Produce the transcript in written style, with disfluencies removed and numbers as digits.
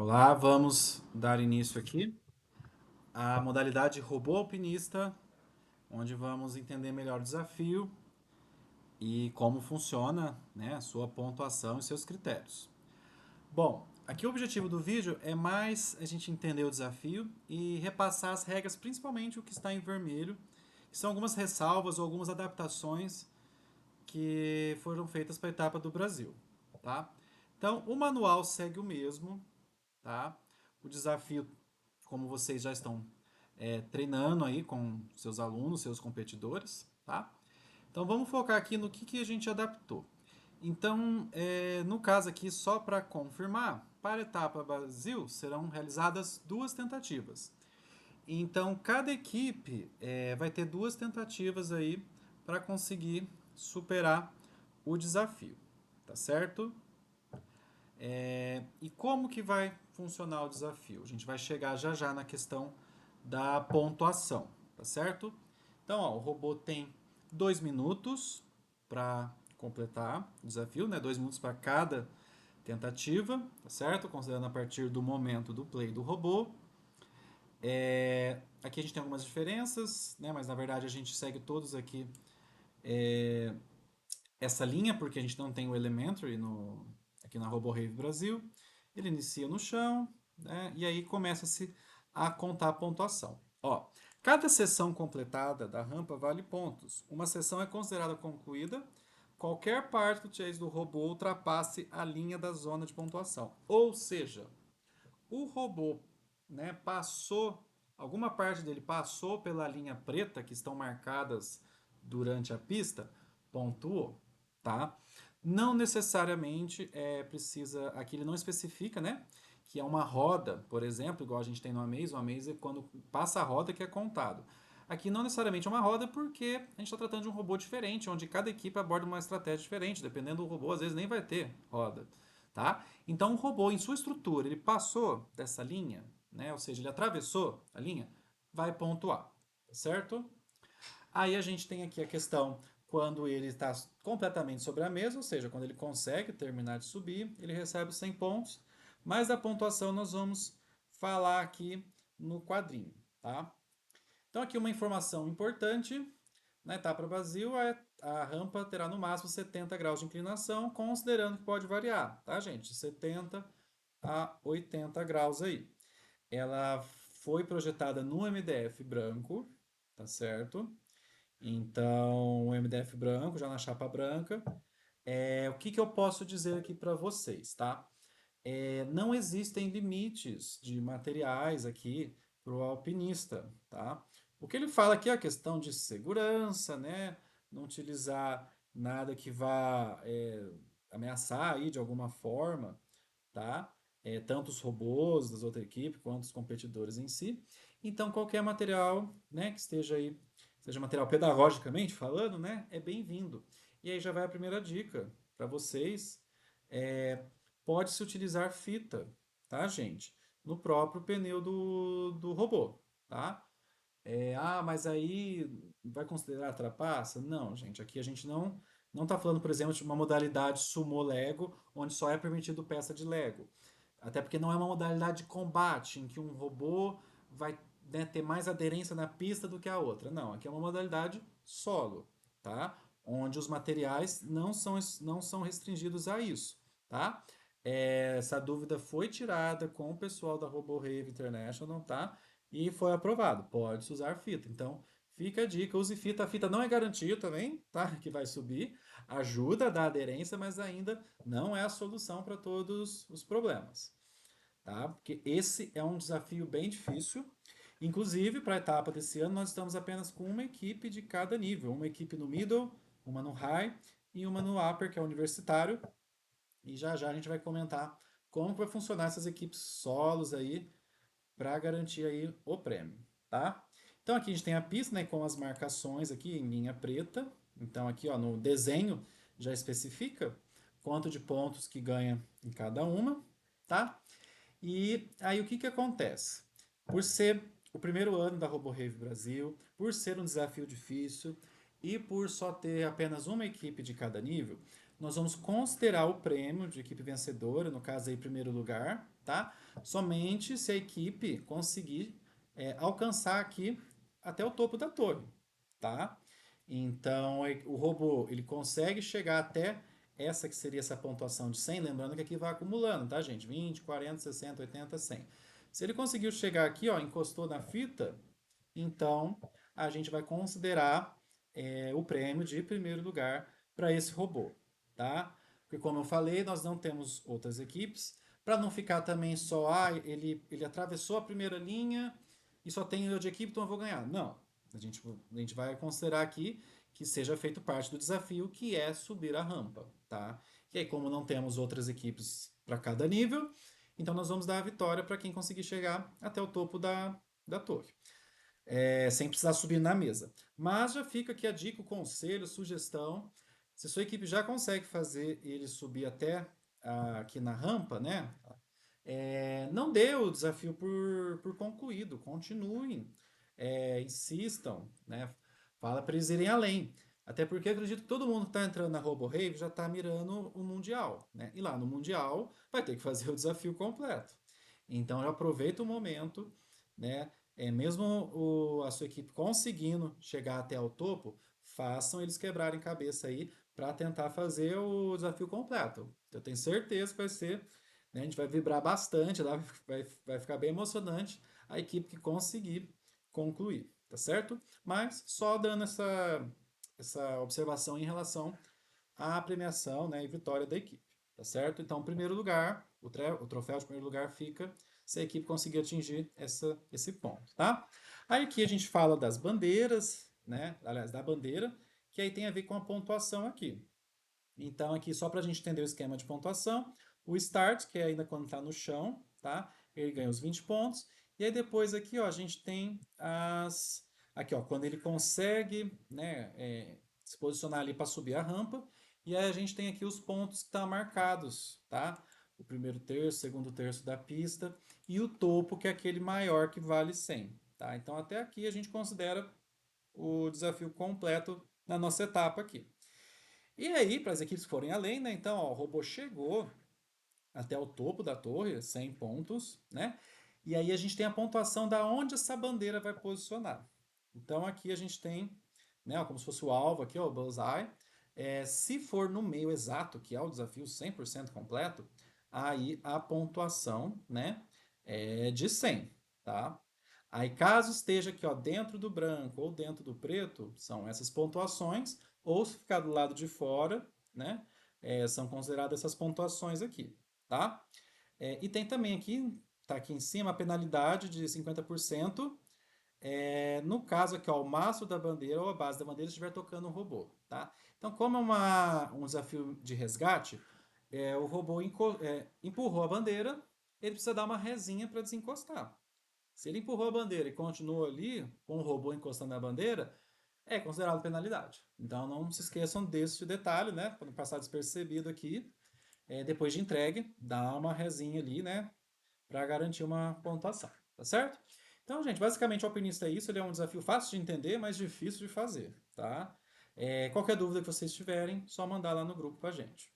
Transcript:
Olá, vamos dar início aqui à modalidade robô alpinista, onde vamos entender melhor o desafio e como funciona, né, a sua pontuação e seus critérios. Bom, aqui o objetivo do vídeo é mais a gente entender o desafio e repassar as regras, principalmente o que está em vermelho, que são algumas ressalvas ou algumas adaptações que foram feitas para a etapa do Brasil, tá? Então, o manual segue o mesmo, tá? O desafio, como vocês já estão treinando aí com seus alunos, seus competidores, tá? Então vamos focar aqui no que a gente adaptou. Então, no caso aqui, só para confirmar, para a etapa Brasil serão realizadas duas tentativas. Então, cada equipe vai ter duas tentativas aí para conseguir superar o desafio, tá certo? E como que vai funcionar o desafio? A gente vai chegar já já na questão da pontuação, tá certo? Então, ó, o robô tem 2 minutos para completar o desafio, né? 2 minutos para cada tentativa, tá certo? Considerando a partir do momento do play do robô. Aqui a gente tem algumas diferenças, né? Mas na verdade a gente segue todos aqui essa linha, porque a gente não tem o Elementary aqui na RoboRave Brasil. Ele inicia no chão, né, e aí começa-se a contar a pontuação. Ó, cada sessão completada da rampa vale pontos. Uma sessão é considerada concluída qualquer parte do chase do robô ultrapasse a linha da zona de pontuação. Ou seja, o robô, né, passou, alguma parte dele passou pela linha preta que estão marcadas durante a pista, pontuou, tá? Não necessariamente precisa, aqui ele não especifica, né, que é uma roda, por exemplo, igual a gente tem no Amaze, o Amaze é quando passa a roda que é contado. Aqui não necessariamente é uma roda porque a gente está tratando de um robô diferente, onde cada equipe aborda uma estratégia diferente, dependendo do robô, às vezes nem vai ter roda, tá? Então, o robô, em sua estrutura, ele passou dessa linha, né? Ou seja, ele atravessou a linha, vai pontuar, tá certo? Aí a gente tem aqui a questão quando ele está completamente sobre a mesa, ou seja, quando ele consegue terminar de subir, ele recebe 100 pontos, mas a pontuação nós vamos falar aqui no quadrinho, tá? Então aqui uma informação importante, na etapa Brasil, a rampa terá no máximo 70 graus de inclinação, considerando que pode variar, tá, gente? De 70 a 80 graus aí. Ela foi projetada no MDF branco, tá certo? Então, o MDF branco, já na chapa branca. O que eu posso dizer aqui para vocês, tá? Não existem limites de materiais aqui para o alpinista, tá? O que ele fala aqui é a questão de segurança, né? Não utilizar nada que vá ameaçar aí de alguma forma, tá? Tanto os robôs das outras equipes quanto os competidores em si. Então, qualquer material, né, que esteja aí, seja material pedagogicamente falando, né, é bem-vindo. E aí já vai a primeira dica para vocês. É, Pode-se utilizar fita, tá, gente? No próprio pneu do robô, tá? Mas aí vai considerar trapaça? Não, gente. Aqui a gente não está falando, por exemplo, de uma modalidade sumo Lego, onde só é permitido peça de Lego. Até porque não é uma modalidade de combate, em que um robô vai, né, ter mais aderência na pista do que a outra. Não, aqui é uma modalidade solo, tá? Onde os materiais não são restringidos a isso, tá? Essa dúvida foi tirada com o pessoal da RoboRave International, tá? E foi aprovado. Pode-se usar fita. Então, fica a dica, use fita. A fita não é garantia também, tá? Que vai subir. Ajuda a dar aderência, mas ainda não é a solução para todos os problemas, tá? Porque esse é um desafio bem difícil. Inclusive, para a etapa desse ano, nós estamos apenas com uma equipe de cada nível. Uma equipe no middle, uma no high e uma no upper, que é o universitário. E já já a gente vai comentar como vai funcionar essas equipes solos aí para garantir aí o prêmio, tá? Então aqui a gente tem a pista, né, com as marcações aqui em linha preta. Então aqui, ó, no desenho já especifica quanto de pontos que ganha em cada uma, tá? E aí o que acontece? Por ser o primeiro ano da RoboRave Brasil, por ser um desafio difícil e por só ter apenas uma equipe de cada nível, nós vamos considerar o prêmio de equipe vencedora, no caso aí, primeiro lugar, tá? Somente se a equipe conseguir alcançar aqui até o topo da torre, tá? Então, o robô, ele consegue chegar até essa que seria essa pontuação de 100, lembrando que aqui vai acumulando, tá, gente? 20, 40, 60, 80, 100. Se ele conseguiu chegar aqui, ó, encostou na fita, então a gente vai considerar o prêmio de primeiro lugar para esse robô, tá? Porque como eu falei, nós não temos outras equipes, para não ficar também só, ele atravessou a primeira linha e só tem eu de equipe, então eu vou ganhar. Não, a gente vai considerar aqui que seja feito parte do desafio, que é subir a rampa, tá? E aí, como não temos outras equipes para cada nível, então nós vamos dar a vitória para quem conseguir chegar até o topo da torre, sem precisar subir na mesa. Mas já fica aqui a dica, o conselho, a sugestão. Se sua equipe já consegue fazer ele subir até aqui na rampa, né? Não dê o desafio por concluído, continuem, insistam, né? Fala para eles irem além. Até porque eu acredito que todo mundo que está entrando na RoboRave já está mirando o Mundial, né? E lá no Mundial vai ter que fazer o desafio completo. Então já aproveita o momento, né? Mesmo a sua equipe conseguindo chegar até o topo, façam eles quebrarem cabeça aí para tentar fazer o desafio completo. Eu tenho certeza que vai ser, né? A gente vai vibrar bastante lá, vai ficar bem emocionante a equipe que conseguir concluir, tá certo? Mas só dando essa observação em relação à premiação, né, e vitória da equipe, tá certo? Então, primeiro lugar, o troféu de primeiro lugar fica se a equipe conseguir atingir esse ponto, tá? Aí aqui a gente fala das bandeiras, né? Aliás, da bandeira, que aí tem a ver com a pontuação aqui. Então, aqui, só para a gente entender o esquema de pontuação, o start, que é ainda quando está no chão, tá? Ele ganha os 20 pontos. E aí depois aqui, ó, a gente tem as... Aqui, ó, quando ele consegue, né, se posicionar ali para subir a rampa. E aí a gente tem aqui os pontos que estão marcados, tá? O primeiro terço, segundo terço da pista. E o topo, que é aquele maior que vale 100, tá? Então, até aqui a gente considera o desafio completo na nossa etapa aqui. E aí, para as equipes que forem além, né? Então, ó, o robô chegou até o topo da torre, 100 pontos, né? E aí a gente tem a pontuação da onde essa bandeira vai posicionar. Então aqui a gente tem, né, ó, como se fosse o alvo aqui, ó, o bullseye. Se for no meio exato, que é o desafio 100% completo, aí a pontuação, né, é de 100, tá? Aí caso esteja aqui, ó, dentro do branco ou dentro do preto, são essas pontuações, ou se ficar do lado de fora, né, são consideradas essas pontuações aqui, tá? E tem também aqui, tá aqui em cima, a penalidade de 50%, no caso aqui, ó, o mastro da bandeira ou a base da bandeira estiver tocando um robô, tá? Então, como é um desafio de resgate, o robô empurrou a bandeira, ele precisa dar uma rezinha para desencostar. Se ele empurrou a bandeira e continuou ali, com o robô encostando na bandeira, é considerado penalidade. Então não se esqueçam desse detalhe, né? Para não passar despercebido aqui. Depois de entregue, dá uma resinha ali, né? Para garantir uma pontuação, tá certo? Então, gente, basicamente o alpinista é isso. Ele é um desafio fácil de entender, mas difícil de fazer, tá? Qualquer dúvida que vocês tiverem, só mandar lá no grupo pra gente.